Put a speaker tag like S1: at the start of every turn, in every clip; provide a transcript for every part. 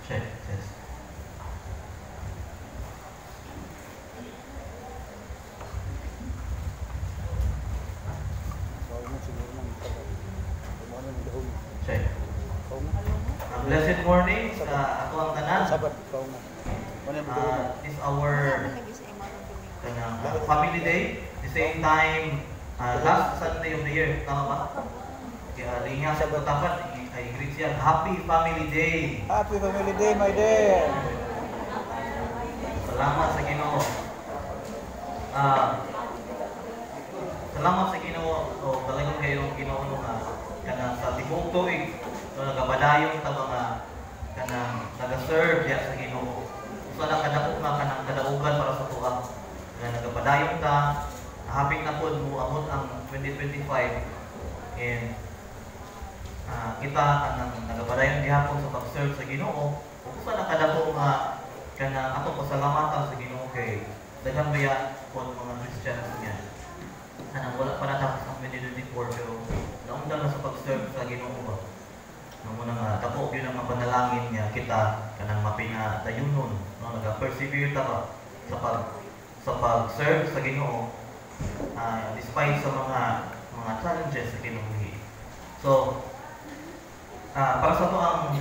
S1: Check, test. Check. Blessed morning sa ato ang tanan. This our family day. The same time, last Sunday of the year. Tama ba? Kaya ringa sa tapat, ay greet siya, Happy Family Day!
S2: Happy Family Day, my dear!
S1: Salamat sa Ginoo. Salamat sa Ginoo. So, talagang kayong Ginoo kanang sa tibok tuig. So, nagabadayon ta mga kanang nag-serve diya sa Ginoo. So, nakadako na kanang kadaugan para sa tuwa. Kaya nagabadayon ta. Hapit na po mo amot ang 2025. And kita kanang nagabadayon gihapon sa pag-serve sa Ginoo. Ug sa nakadako nga kanang ato pasalamatan sa Ginoo kay daghan baya kon mga Christians niya. Kanang wala pa natapos ang 2024 pero naundang na sa pag-serve sa Ginoo ba. Nung una nga dako gyud ang mapanalangin niya kita kanang mapinadayunon, no, naga-persevere ta ba sa pag-serve sa Ginoo despite sa mga challenges sa Ginoo. So para sa ito ang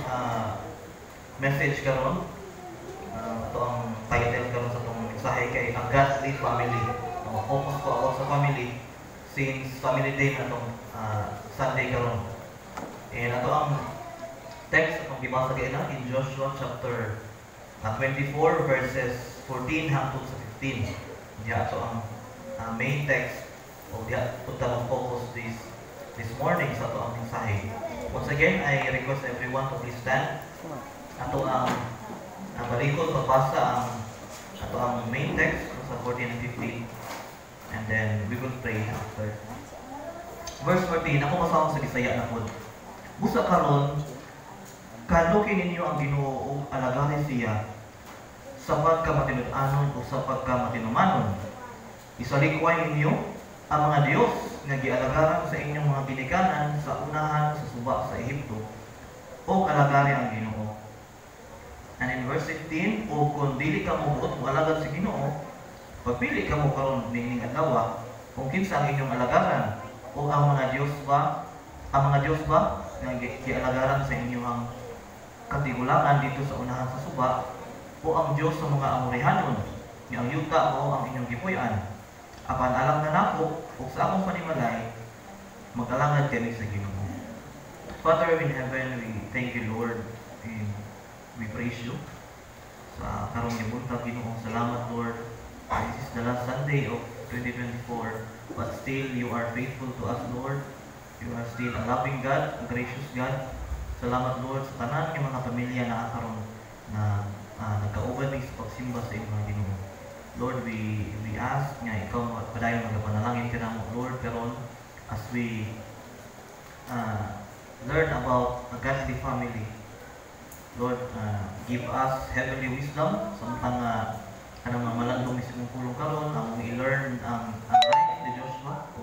S1: message karon, ito ang title karon sa itong mensahe kay ang Godly Family. Focus ko ako sa family since family day na itong Sunday karon. And ito ang text itong gibasa kayo na in Joshua chapter 24 verses 14 hangtod sa 15. Diya ito ang main text o diya punta ng focus this morning sa ito ang mensahe. Once again, I request everyone to please stand. Ato ang balikod pagbasa ato ang main text sa 14 and 15. And then we will pray after. Verse 14, ako masawang sa Bisaya na po. Busa karon, kalukin ninyo ang Ginoo ug alagahan siya sa pagkamatinud-anon o sa pagkamatinumanon. Isalikway ninyo ang mga Diyos nga gialagaran sa inyong mga ginikanan sa unahan sa suba sa Ehipto o alagari ang Ginoo. And in verse 15, o kung dili ka mo buot mo alagad sa Ginoo, pagpili ka mo karon ning adlaw kung kinsa ang inyong alagaran o ang mga Diyos ba nga gialagaran sa inyong katigulangan dito sa unahan sa suba o ang Diyos sa mga Amorihanon nga ang yuta o ang inyong gipuy-an. Apan alam na nako ug sa akong panimalay mag-alangad kami sa Ginoo. Father in heaven, we thank you, Lord, and we praise you sa karong gibuntag Ginoo. Salamat, Lord. This is the last Sunday of 2024, but still you are faithful to us, Lord. You are still a loving God, a gracious God. Salamat, Lord, sa tanan ng mga pamilya na karon na nagkauban sa pagsimba sa imong Ginoo. Lord, we ask nga ikaw padayon magapanalangin ka namo, Lord, karon as we learn about a godly family. Lord, give us heavenly wisdom samtang kanang malandong mismong pulong karon ang i-learn ang life ni Joshua o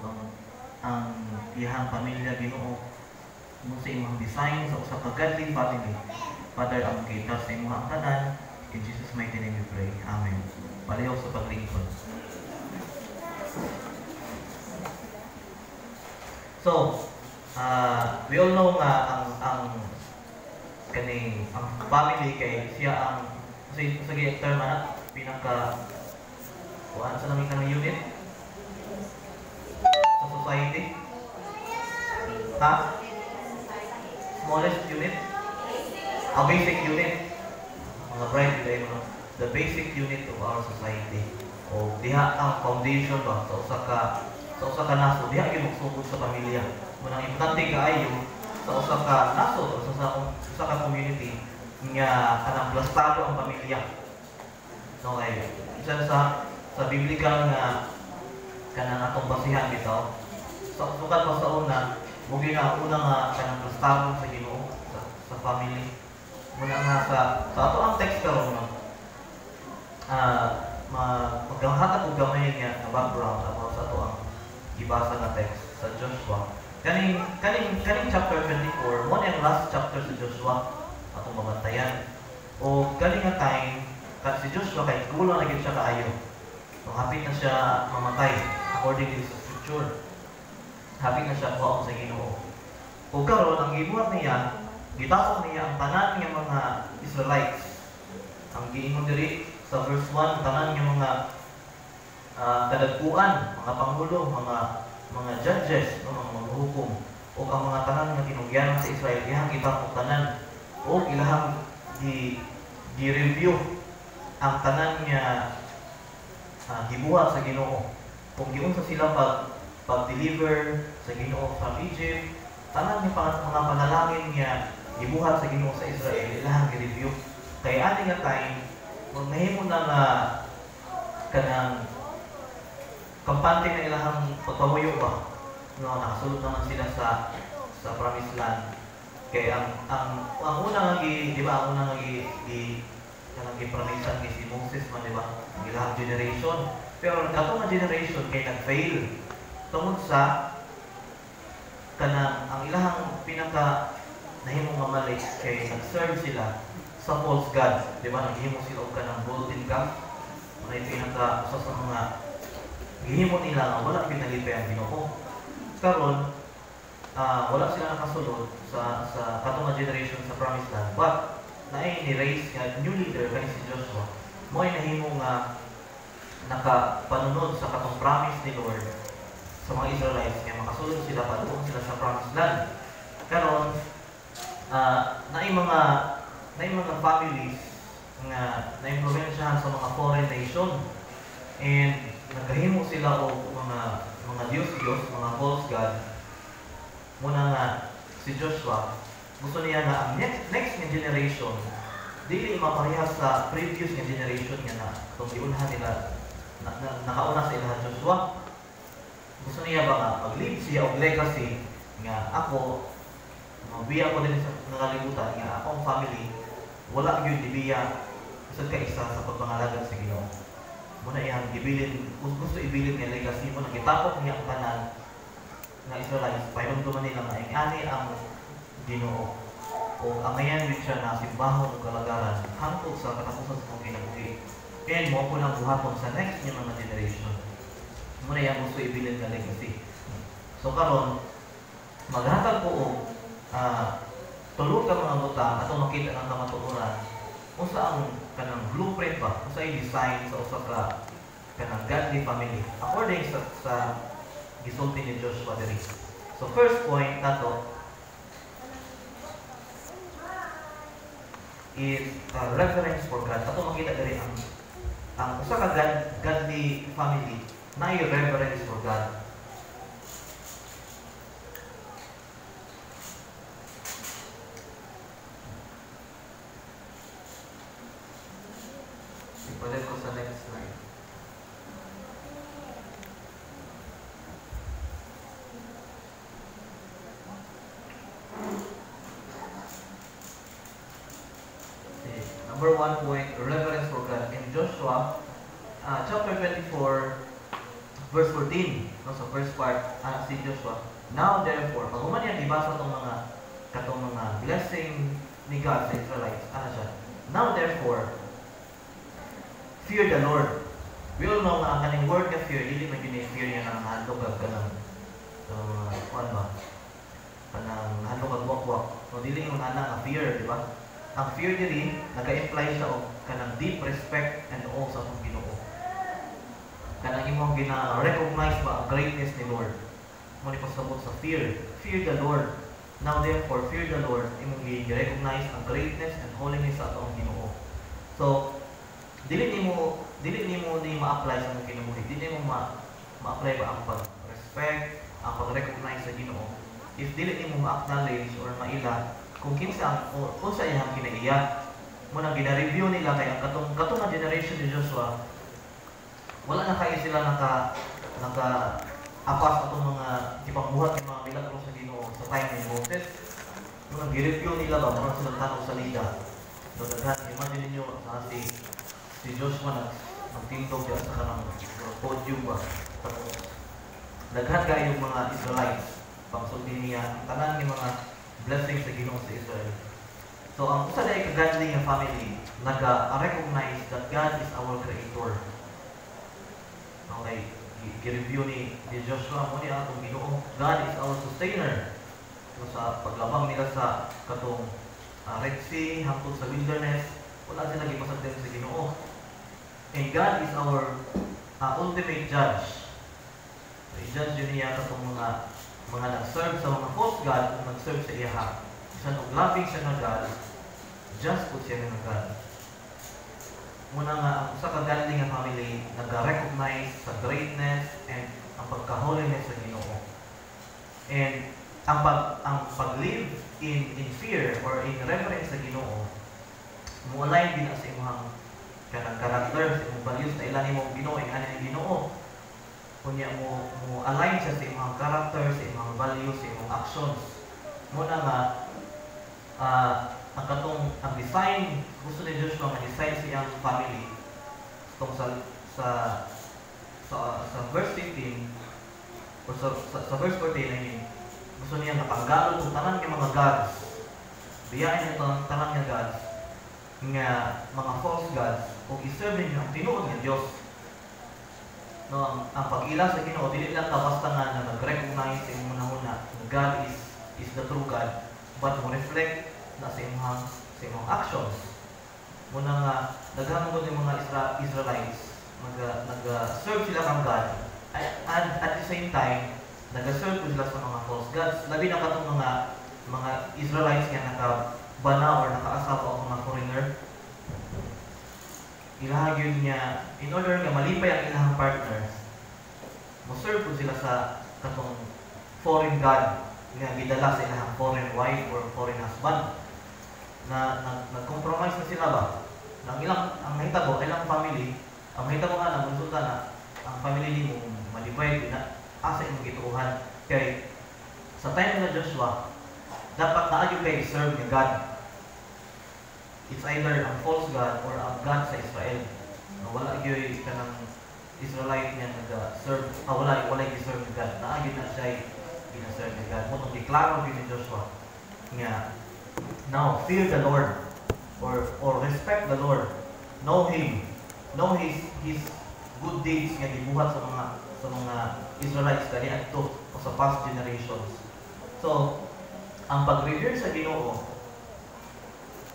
S1: ang iyang pamilya Ginoo mo sa imong design sa usa ka godly family. Father, ang kita sa imong tanan, in Jesus' mighty name we pray. Amen. Palayaw sa paglingkod. So, we all know nga ang family kay siya ang sige term pinaka kuan sa namin kanang unit sa society. Smallest unit, a basic unit. Mga bright today, the basic unit of our society. O diha ang foundation ba sa usa ka naso, diha gyud magsugod sa pamilya. Munang importante kaayo sa usa ka naso o sa usa ka community nga kanang plastado ang pamilya. Okay. Isa sa biblical nga kanang atong basihan bitaw. Sa sukat pa sa una, mugi na una nga kanang plastado sa Ginoo sa family. Muna nga sa ato ang text karon no. Maghahatag og gamay nga background about sa ato ang gibasa nga text sa Joshua. Kaning chapter 24, mo ang last chapter sa Joshua atong mabantayan. O gani nga time, si Joshua kay kulang na gyud siya kaayo. So hapit na siya mamatay according sa scripture. Hapit na siya kuha sa Ginoo. O karon ang gibuhat niya, gitapok niya ang tanan nga mga Israelites. Ang giingon diri sa verse 1, tanan nga mga kadagkuan, mga pangulo, mga judges, mga maghukom, o ang mga tanan nga tinungyan sa Israel, iyang gitapok tanan o ilahang di-review ang tanan nga gibuhat sa Ginoo. Kung giunsa sila pag-deliver sa Ginoo from Egypt, tanan nga mga panalangin nga gibuhat sa Ginoo sa Israel, ilahang gi-review. Kay ani nga time, mahimo na nga kanang kampante na ilahang pagpamuyo ba? No, nakasulod naman sila sa promised land. Kay ang una nga di ba, ang una nga kanang gipromisan kay si Moses man, di ba? Ang ilahang generation. Pero ato nga generation kay nag-fail tungod sa kanang ang ilahang pinaka nahimong mamalik kay nag-serve sila sa false god, di ba? Naghimo sila og kanang golden calf. May pinaka usa sa mga gihimo nila nga wala pinalipay ang Ginoo. Karon wala sila nakasulod sa katong generation sa promised land. But naay ni raise nga new leader kay si Joshua. Mo'y nahimo nga nakapanunod sa katong promise ni Lord sa mga Israelites nga makasulod sila padung sila sa promised land. Karon naay mga families nga naimpluwensyahan sa mga foreign nation and nagkahimo sila og mga Diyos, mga false god. Muna nga si Joshua gusto niya nga ang next nga generation dili maparehas sa previous nga generation nga na itong giunhan nila nakauna sa ilahan Joshua. Gusto niya ba nga mag-leave siya og legacy nga ako mabiya ko din sa nakalimutan nga akong family wala gyud dibiya isad ka isa sa pagpangalagad sa Ginoo. Muna iyang gibilin, kung gusto ibilin nga legacy mo, nagitapok niya ang tanan na Israelites, pairumduman nila nga ani ang Ginoo. O ang ngayon din siya na simbahon o kalagaran hangtod sa katapusan sa kong kinabuhi. Kaya mo po lang buhaton sa next niya mga generation. Muna iyang gusto ibilin nga legacy. So karon maghatag po o tulog ka mga butang ato makita ng kamatuoran usa ang kanang blueprint ba, usa ang design sa usa ka kanang godly family according sa gisulti ni Joshua diri. So first point nato is reverence for God. Ato makita diri ang usa ka godly family na reverence for God. Balik ko sa next slide. Okay. Number 1 point, reverence for God. In Joshua, chapter 24, verse 14, no, sa first part, si Joshua, now therefore, pag human yan, ibasa itong mga blessing ni God sa Israelites, siya? Now therefore, fear the Lord. We all know nga ang kaning word na fear, hindi man yun fear niya ng handog ka ng kanang handog ka wakwak. No, dili yung nga fear, di ba? Ang fear diri, nag-imply siya og kanang deep respect and awe sa atong Ginoo. Kanang imong gina-recognize ba ang greatness ni Lord. Mo ni pasabot sa fear. Fear the Lord. Now therefore, fear the Lord. Imong gi-recognize ang greatness and holiness sa atong Ginoo. So, dili nimo ni ma-apply sa mong kinabuhi. Dili mo ma-apply ba ang pag-respect, ang pag-recognize sa Ginoo if dili nimo ma-acknowledge or maila kung kinsa kung sa iyang kinaiya. Mo nang gina-review nila kay ang katong generation ni Joshua wala na kay sila apas atong mga ipangbuhat ng mga milagro sa Ginoo sa time ni Moses. Mo nang gi-review nila ba mo sila tanong sa lida. So daghan imagine niyo si Joshua nagtindog diya sa kanang podium ba. Tapos daghan kayo mga Israelites pangsulti niya tanan ni mga blessings sa Ginoo sa Israel. So ang usa dai ka godly nga family naga-recognize that God is our creator. Okay, i-review ni Joshua mo niya atong Ginoo. God is our sustainer. So, sa paglabang nila sa katong Red Sea, hangtod sa wilderness, wala sila gipasagdan sa Ginoo. And God is our ultimate judge. So, i-judge yun niya katong mga nag-serve sa mga false God o nag-serve sa iyaha. Isang uglabing siya na God, just po siya nga God. Muna nga, ang sa kagaling nga family, nag-recognize sa greatness and ang pagka-holiness sa Ginoo. And ang pag-live in fear or in reverence sa Ginoo, mo-align din sa imong kanang character, sa imong values na ilan imong Ginoo, ilan ang Ginoo. Kunya mo align siya sa imong character, sa imong values, sa imong actions. Muna nga, ang design, gusto ni Joshua nga design siyang family. Itong sa verse 15 o sa verse 14 I gusto niya napanggalon kung tanan ng mga gods. Biyain ito ang tanan ng gods nga mga false gods o iserve niyo ang tinuod nga Dios. No, ang pag-ila sa Ginoo dili lang basta nga nag-recognize sa imong una God is the true God, but mo reflect na sa imong actions. Muna nga, naghamon yung mga Israelites, nag-serve sila kang God, and at the same time, nag-serve sila sa mga false gods. Labi na katong mga Israelites nga nakabana or nakaasapa o mga foreigner, ilahag niya, in order nga malipay ang ilang partners, mo-serve po sila sa katong foreign God, nga gidala sa ilang foreign wife or foreign husband na nag-compromise na sila ba? Ang nahitabo, ilang family, ang nahitabo nga na resulta na ang family mo ma-divide na asa imong gituuhan. Kay sa time na Joshua, dapat naadyo kay serve ni God. It's either ang false God or ang God sa Israel. Wala gyud kanang Israelite nga nag-serve, wala i-serve ni God. Naadyo na siya in-serve ni God. Motong deklaro ni Joshua nga, now fear the Lord or respect the Lord. Know Him. Know His good deeds nga gibuhat sa mga Israelites kani adto o sa past generations. So, ang pag-revere sa Ginoo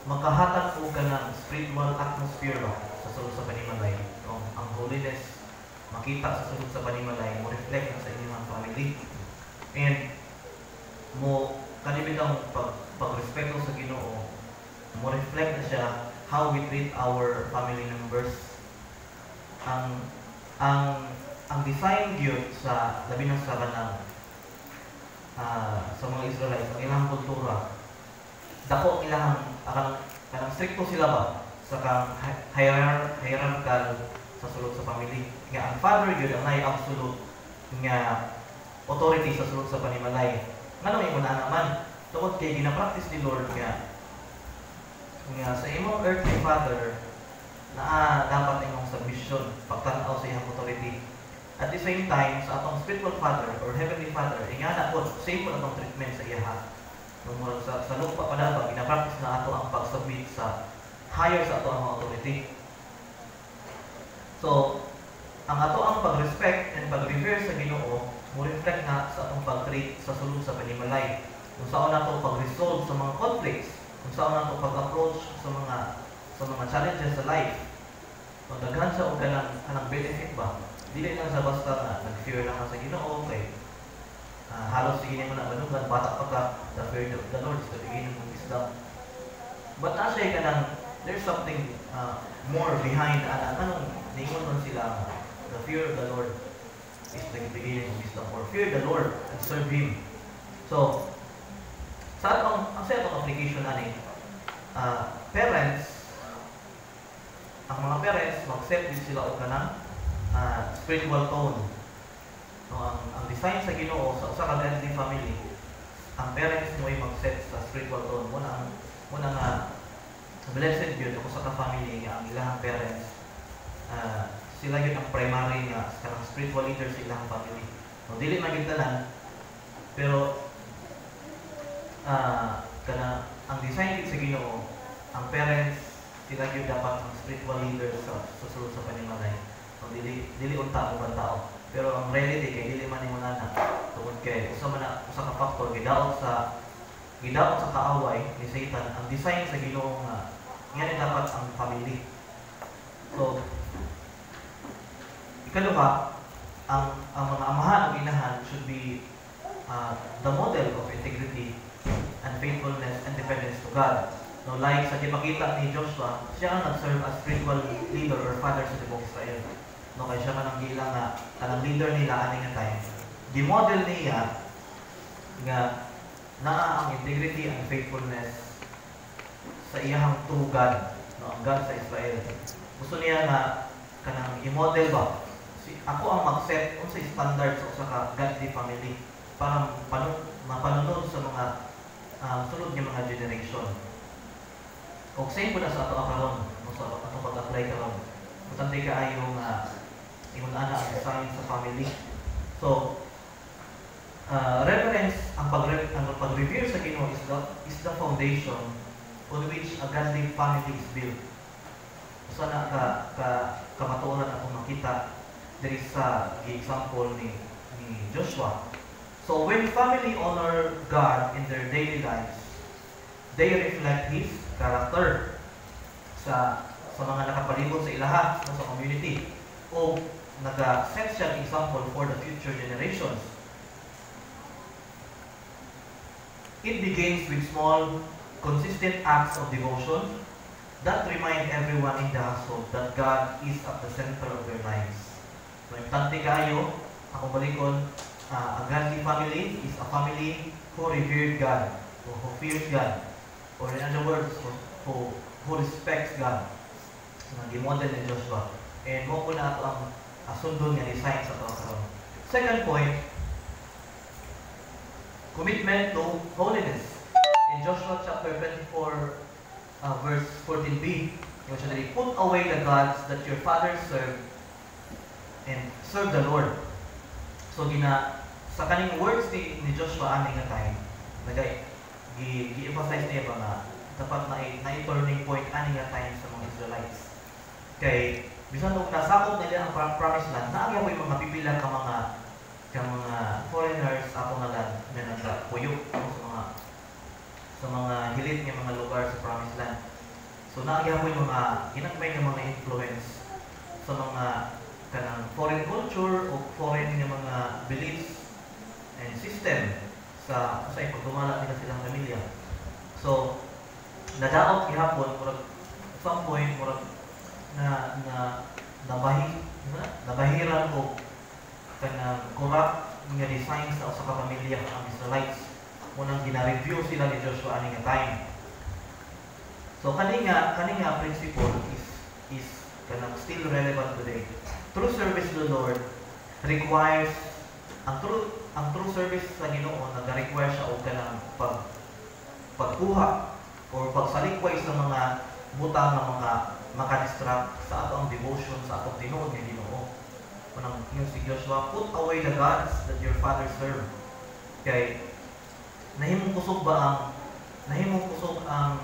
S1: makahatag og kanang spiritual atmosphere ba sa sulod sa panimalay. No? Ang holiness makita sa sulod sa panimalay mo reflect na sa inyong family. And mo kanibig ang pagrespeto sa Ginoo, mo reflect na siya how we treat our family members. Ang design gyud sa labi na sa kanang sa mga Israelites, ang ilang kultura, dako ilang kanang stricto sila ba sa kang hierarchical sa sulod sa family. Nga ang father gyud ang nay absolute nga authority sa sulod sa panimalay. Ngano may una naman tungod kay gina-practice ni Lord nga sa imong earthly father na dapat imong submission pagtan-aw sa iyang authority. At the same time sa atong spiritual father or heavenly father ingana po same po atong treatment sa iyaha. Nung sa lupa pa dapat gina-practice na ato ang pag-submit sa higher sa ato ang authority. So ang ato ang pag-respect and pag-revere sa Ginoo mo reflect na sa atong pag-treat sa sulod sa panimalay. Kung saan nato pag-resolve sa mga conflicts, kung saan nato pag-approach sa mga challenges sa life. Kung daghan sa og kanang benefit ba, dili lang sa basta na nag-fear lang sa Ginoo kay halos sige mo na manugan bata pa ka, the fear of the Lord is the beginning of wisdom. But na siya kanang there's something more behind anong ningon man sila, the fear of the Lord is the beginning of wisdom, or fear the Lord and serve Him. So sa atong application ani, parents, ang mga parents mag-set din sila og kanang spiritual tone. No, ang design sa Ginoo sa usa ka godly family, ang parents mo ay mag-set sa spiritual tone. Muna nga blessed gyud ako sa family nga ang ilang parents sila gyud ang primary nga kanang spiritual leaders sa ilang family. No, dili man gyud tanan, pero kana ang design sa Ginoo, ang parents sila gyud dapat ang spiritual leader sa sulod sa panimalay. So, dili unta mo tao. Pero ang reality kay dili man nimo nana tungod kay usa ka factor gidaot sa kaaway ni Satan ang design sa Ginoo nga ngani dapat ang family. So ikaduha, ang mga amahan o inahan should be the model of integrity and faithfulness and dependence to God. No, like sa gipakita ni Joshua, siya ang nag-serve as spiritual leader or father sa tibok Israel. No, kaya siya man ang gilang nga kanang leader nila ani nga time. Gi-model niya nga naa ang integrity and faithfulness sa iyang true God, no, ang God sa Israel. Gusto niya nga kanang i-model ba ako ang mag-set unsay standards sa usa ka godly family para mapanunod sa mga sulod nga mga generation. O same po na sa ato karon, no, sa ato pag-apply karon. Importante kaayo nga ingon ana ang design sa family. So reverence ang pag-revere sa Ginoo is the foundation on which a godly family is built. Usa na kamatuoran akong makita diri sa example ni Joshua. So when family honor God in their daily lives, they reflect His character sa mga nakapalibot sa ilaha, sa community, o nag-set siya example for the future generations. It begins with small, consistent acts of devotion that remind everyone in the household that God is at the center of their lives. So, importante kayo, ako balikon, a godly family is a family who revered God, who fears God, or in other words, who respects God. Gi-model ni Joshua. And mo ko na ito ang sundon nga design sa ito karon. Second point, commitment to holiness. In Joshua chapter 24, verse 14b, yung siya dali, put away the gods that your fathers served and serve the Lord. So sa kaning words ni Joshua ani nga time, gi-emphasize niya ba nga dapat na turning point ani nga time sa mga Israelites. Kay bisan og nasakop nila ang promised land, naagya ko yung mga pipila ka mga foreigners ako nga land na nagpuyok sa mga hilit nga mga lugar sa promised land. So naagya ko yung mga ginagmay nga mga influence sa mga kanang foreign culture o foreign nga mga beliefs and system sa pagdumala nila silang pamilya. So nadaot gihapon murag at some point murag nabahiran ko kanang corrupt nga design sa usa ka pamilya ang Israelites. Munang gina-review sila ni Joshua ani nga time. So kani nga principle is kanang still relevant today. True service to the Lord requires ang true service sa Ginoo nag-require siya og kanang pagkuha or pagsalikway sa mga butang nga mga maka-distract sa atong devotion sa atong tinuod nga Ginoo. Unang yung si Joshua, put away the gods that your father served. Kay nahimong kusog ang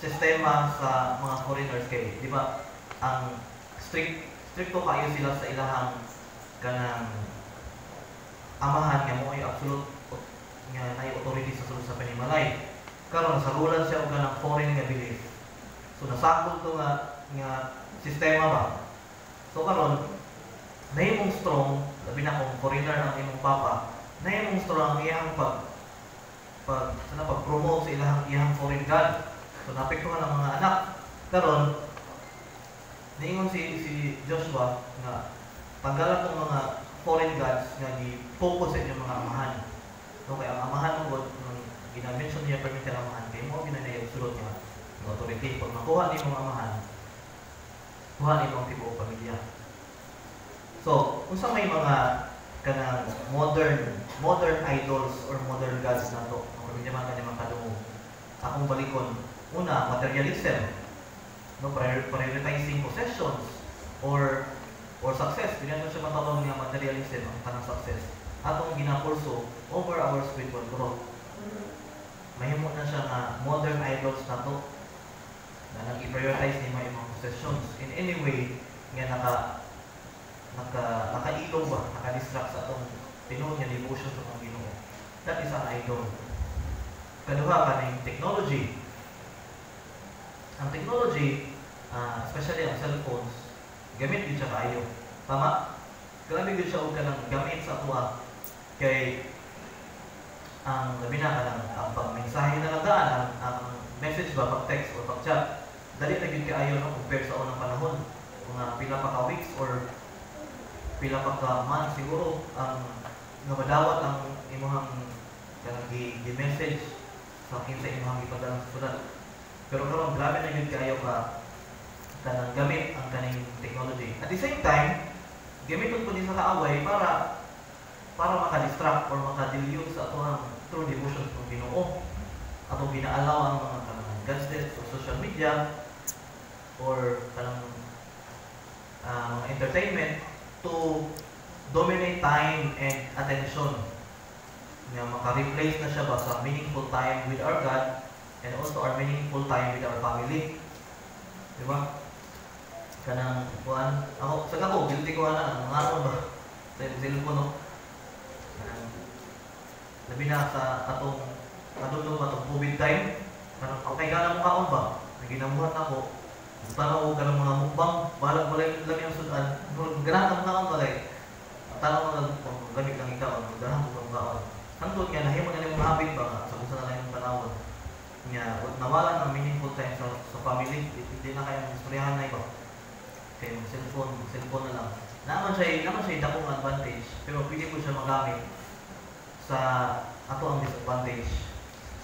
S1: sistema sa mga foreigners kay, di ba? Ang stricto kayo sila sa ilahang kanang amahan nga mo ay absolute nga nay authority sa sulod sa panimalay. Karon nasagulan siya og kanang foreign nga belief. So nasakol to nga sistema ba. So karon nahimong strong, labi na kung foreigner ang imong papa, nahimong strong ang iyang pag-promote sa iyang foreign god. So napektuhan ang mga anak. Karon niingon si Joshua nga tanggalan tong mga foreign gods nga gi-focus sa inyong mga amahan. So kaya ang amahan mo gina-mention niya permitted ang amahan kay mo ginanay sulod nga authority. Pag makuha ni mga amahan, kuha ni mga tibuok pamilya. So unsa may mga kanang modern idols or modern gods na to, kung hindi man kanya makadungog. Akong balikon, una, materialism, no, prioritizing possessions or success. Ganyan mo siya matawag niya materialism, ang tanang success. Atong ginapulso over our spiritual growth. Mahimo na siya nga modern idols na to. na i-prioritize ni mga imong possessions in any way nga nakailog ba, naka-distract sa atong tinuod nga devotion sa atong Ginoo. That is an idol. Kaduha kaning technology. Ang technology, especially ang cellphones, gamit yun siya kayo. Tama? Grabe yun siya huwag ka nang gamit sa tuwa. Kay ang labi na ka lang, ang pag-mensahe na nagaan, ang message ba, pag-text o pag-chat, dali na yun kayo no, compare sa unang panahon. Mga pila pa ka weeks or pila pa ka months siguro, ang madawat ang imuhang gi-message sa kinsa imuhang ipadala sa sulat. Pero karon grabe na yun kayo ka kanang gamit ang kaning technology. At the same time, gamiton po din sa kaaway para maka-distract or maka-dilute sa atong true devotion sa Ginoo. Atong ginaalaw ang mga kanang gadgets o social media or kanang mga entertainment to dominate time and attention. Nga maka-replace na siya ba sa meaningful time with our God and also our meaningful time with our family. Diba? Kanang kuan ako sa ako guilty ko ana mga ano ba sa cellphone no. Labi na sa atong COVID time, kanang okay ka na mo kaon ba? Naginamuhat ako. Tanaw ka ng mga mukbang, balag balay lang yung sudan. Ganahan ka na balay. Tanaw mo lang kung gamit lang ikaw, ganahan mo kang kaon. Hangtod nga nahimo na yung habit ba sa kung saan na yung panahon. Nga nawalan ng meaningful time sa family, hindi na kayang istoryahan na iba. Kaya yung cellphone na lang. Naman siya dakong advantage, pero pwede po siya magamit sa ato ang disadvantage.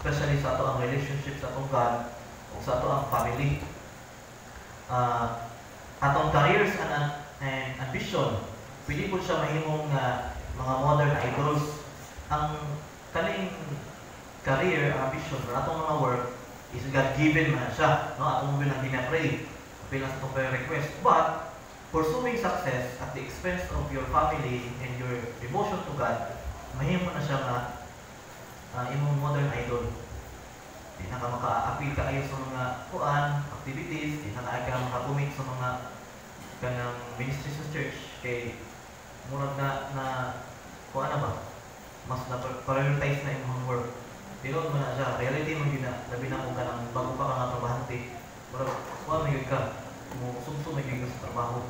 S1: Especially sa ato ang relationship sa atong God o sa ato ang family. Atong careers and ambition, pwede po siya mahimong mga modern idols. Ang kaling career, ambition, or atong mga work is God-given man siya. No? Atong mo lang ginapray bilang sa itong prayer request. But, pursuing success at the expense of your family and your devotion to God, mahimo na siya imong modern idol. Di na ka maka-appeal ka ayo sa mga activities, di na ka makatumik sa mga kanang ministry sa church, kay murag na ba? Mas na-prioritize na imong work. Tinod mo na siya, reality mo yun na, labi na mo ka ng bago pa ka nga trabahante. Pero, may ka, sumsum may sa trabaho.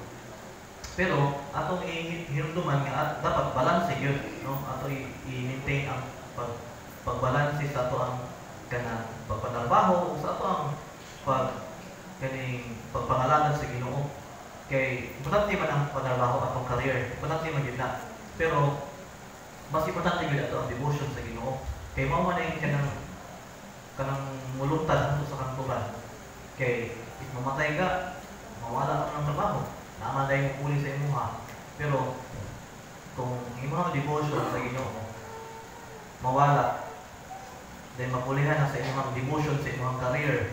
S1: Pero, atong hinumduman nga, dapat balance yun, no? Ato i-maintain ang pagbalanse sa ato ang kanang pagpatrabaho, sa ato ang pagpangalanan sa Ginoo. Kay, importante man ang pagtrabaho atong career, importante man yun na. Pero, mas importante yun ato ang devotion sa Ginoo. Kay mao man ay kanang mulungtad sa kanturan. Kay if mamatay ka, mawala ka ng trabaho. Naman dahil muli sa imuha. Pero kung imuha devotion sa Ginoo, mawala. Dahil mapulihan na sa imuha devotion sa imuha career.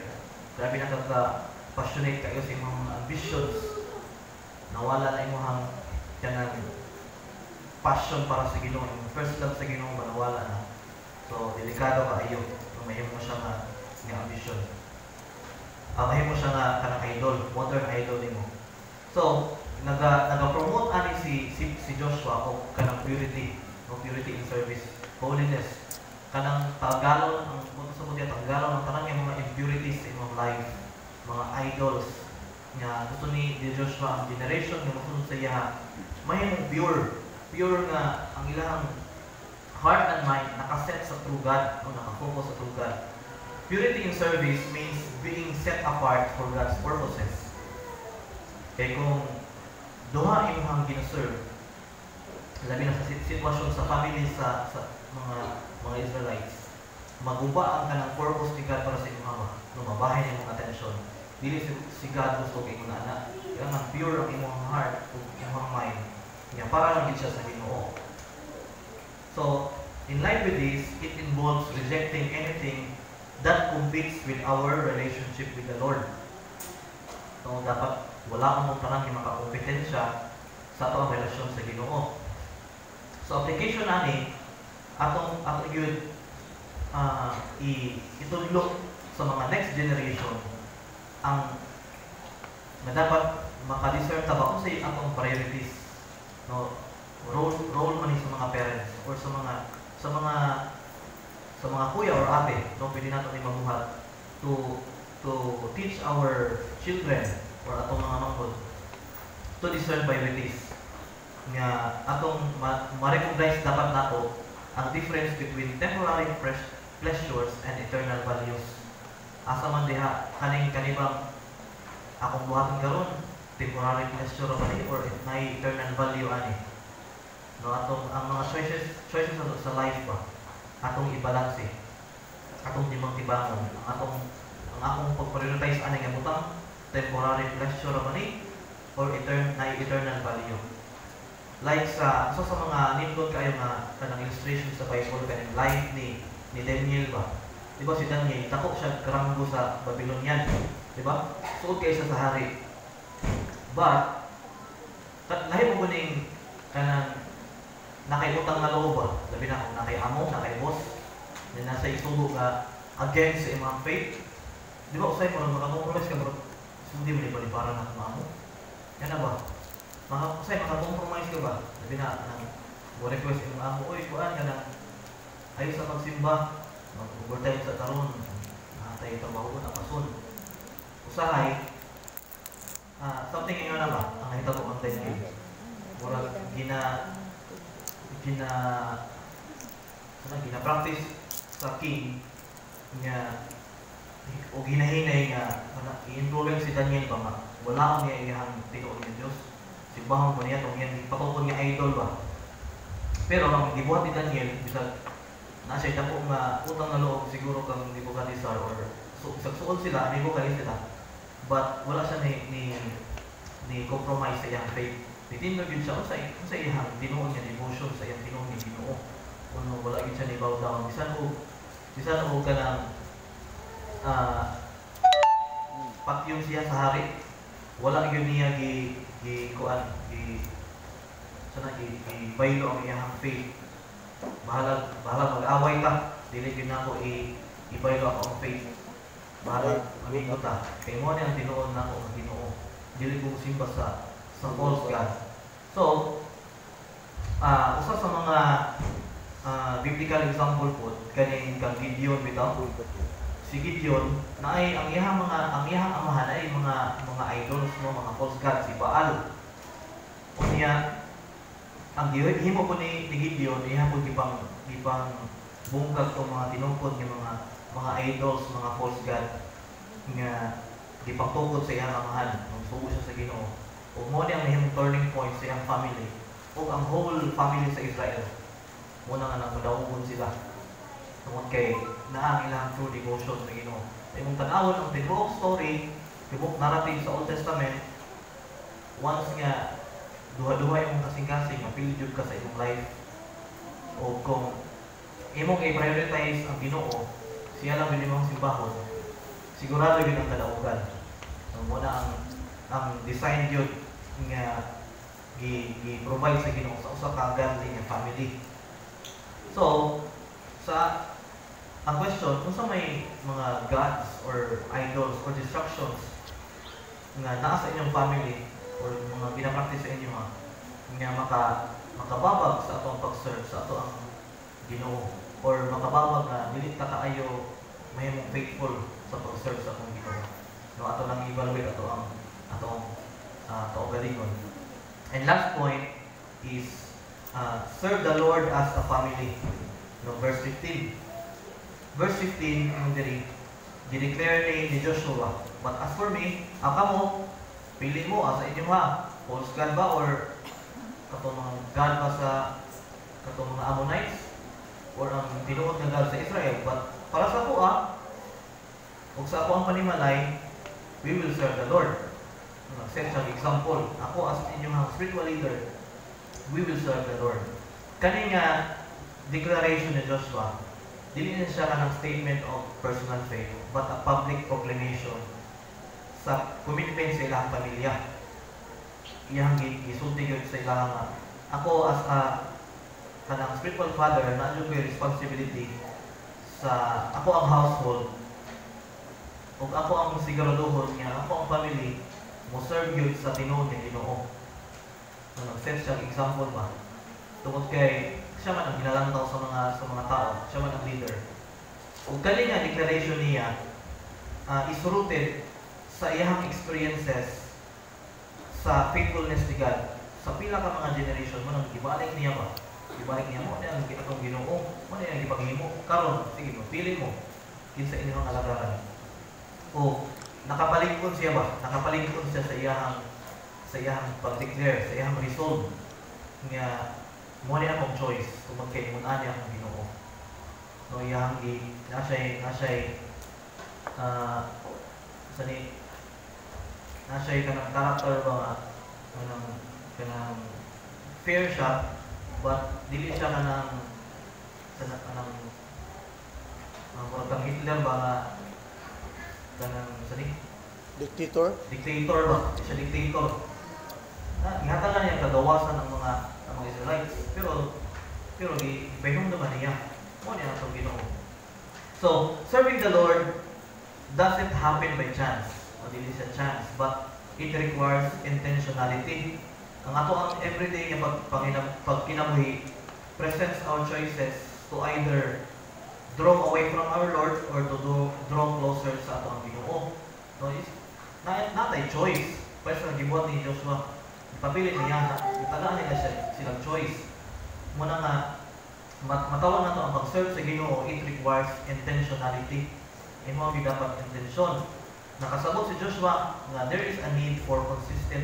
S1: Grabe na passionate kayo sa imuha ambitions. Nawala na imuha kanang passion para sa Ginoo. Yung first love sa Ginoo, nawala na. So, delikado ka ayo kung mahimo siya nga ambition. Mahimo siya nga kanang idol, modern idol nimo. So, naga-promote ani si Joshua o kanang purity in service, holiness. Kanang tanggalon ang sa mga tanggalon ang tanang yung mga impurities in your life, mga idols nga gusto ni Joshua ang generation nga masunod sa iya. Mahimo pure nga ang ilang heart and mind nakaset sa true God o nakafocus sa true God. Purity in service means being set apart for God's purposes. Kaya kung duha imong gina-serve, labi na sa sitwasyon sa family sa mga Israelites, maguba ang kanang purpose ni God para sa imong mabahin imong attention. Dili si God gusto kay imong anak. Kaya pure ang imong heart ug imong mind. Kaya para lang siya sa Ginoo. So, in line with this, it involves rejecting anything that competes with our relationship with the Lord. So, dapat wala mong tanang yung makakompetensya sa atong relasyon sa Ginoo. So, application ani, atong yun, itulok sa mga next generation ang na dapat maka-discern ta ba kung sa atong priorities, no, role man sa mga parents or sa mga kuya or ate, no, pwede nato ni mabuhat to teach our children or atong mga mangkod to discern priorities nga atong ma-recognize dapat nato ang difference between temporary pleasures and eternal values. Asa man diha kanibang akong buhaton karon temporary pleasure ba ni or may eternal value ani, no, atong ang mga choices nato sa life ba atong i-balance, atong timang-tibangon ang akong pag-prioritize ani nga butang temporary pleasure ba ni or eternal value. Like sa mga nindot kayo nga kanang illustration sa Bible kanang life ni Daniel ba. Di ba si Daniel dako siya karanggo sa Babylonian, di ba? Suod kay sa hari. But lahi mo kuning kanang nakaibutang na loob ba? Labi na kung nakay-amo, nakay-boss na nasa isugo nga against sa imong faith. Di ba usay mo makakompromise ka bro? Hindi mo ni balibaran na kumamo. Yan na ba? Usay makakompromise ka ba? Labi na nang mo request imong amo, oy kuan ka na ayos sa pagsimba, mag-overtime sa karon, natay trabaho na pasun. Usahay, something nga na ba? Ang nakita ko ang time murag gina-practice sa king nga o ginahinay nga i-influence si Daniel ba nga wala ang niya iyang tinuod ng Diyos, simbahon ko niya itong yan patungkol nga idol ba. Pero ang gibuhat ni Daniel bisag na siya ito nga utang na loob siguro kang Nebuchadnezzar or sagsuon sila, Nebuchadnezzar sila, but wala siya ni compromise sa iyang faith. Nitindog yun siya sa iyang tinuon niya, devotion sa iyang tinuon niya, Ginoo. Kung wala yun siya ni bow down, bisan o ka ng pakyong siya sa hari, wala yun niya baylo ang iyang faith. Bahala mag-away ka, dili yun ako ibaylo ako ang faith. Bahala amigo ta, kay mo niya ang tinuon na ako ang Ginoo, dili ko simba sa false God. So, usa sa mga biblical example po kaning kang Gideon bitaw. Si Gideon na ay ang iyang amahan ay mga idols, no, mga false gods, si Baal. Unya ang himo po ni Gideon iya po gipang bungkag tong mga tinungkod nga mga idols, mga false god nga gipangtukod sa iyang amahan nung sugo siya sa Ginoo. Ug mo ni ang nahimong turning point sa iyang family ug ang whole family sa Israel. Muna nga nang madawgon sila tungod kay naa ang ilang true devotion sa Ginoo. Imong tan-awon ang tibuok story, tibuok narrative sa Old Testament, once nga duha-duha imong kasing-kasing mapili jud ka sa imong life o kung imong i-prioritize ang Ginoo, siya lang din imong simbahon, sigurado yun ang kadaugan. Muna ang design yun nga gi-provide sa Ginoo sa usa ka godly nga family. So, ang question, kung sa may mga gods or idols or distractions nga naa sa inyong family or mga pinapractice sa inyo nga makababag sa atong pag-serve sa ato ang Ginoo or makababag na dili ta kaayo mahimong faithful sa pag-serve sa atong Ginoo. No, ato nang evaluate atong kaugalingon. And last point is serve the Lord as a family. No, verse 15. Verse 15, yung di-declare ni Joshua, but as for me, kamo, pili mo asa inyo ha, false god ba or katong mga god ba sa katong mga Ammonites or ang tinuod nga god sa Israel. But para sa ako ug sa ako ang panimalay, we will serve the Lord. Nag-set siya example, ako as inyong spiritual leader, we will serve the Lord. Kani nga declaration ni Joshua, dili na siya kanang statement of personal faith, but a public proclamation sa commitment sa ilang pamilya. Iyang gisulti gyud sa ilang ako as a kanang spiritual father, na jud ko responsibility sa ako ang household o ug ako ang siguraduhon nga ako ang family mo serve yun sa tinuod nga Ginoo. So, nag-set siya ng example ba? Tungod kay siya man ang ginalantaw sa mga tao, siya man ang leader. Ug kani nga declaration niya is rooted sa iyang experiences sa faithfulness ni God. Sa pila ka mga generation mo nang gibalik niya ba? Gibalik niya mo ang atong Ginoo, mo na ang gipaghimo. Karon sige mo, pili mo kinsa inyong alagaran. O nakapalingkod siya ba? Nakapalingkod siya sa iyang pag-declare, sa iyang resolve nga mo ni akong choice kung magkaimunan niya akong Ginoo. No, iyang nasa'y kanang character ba kanang fair siya, but dili siya kanang murag Hitler ba nga kanang
S2: Dictator?
S1: dictator ba? Di siya dictator. Ihatagan niya kagawasan ng mga Israelites, pero ipahinom naman niya. Mo niya itong Ginoo. So, serving the Lord doesn't happen by chance. O dili sa chance, but it requires intentionality. Ang ato ang everyday nga pagkinabuhi presents our choices to either draw away from our Lord or to draw closer sa ato ang Ginoo. So, natay choice. Pwede sa gibuhat ni Joshua, papili niya, itagaan nila silang choice. Muna nga, matawag na ito ang pag-serve sa Ginoo, it requires intentionality. Imo ang dapat intensyon. Nakasabot si Joshua na there is a need for consistent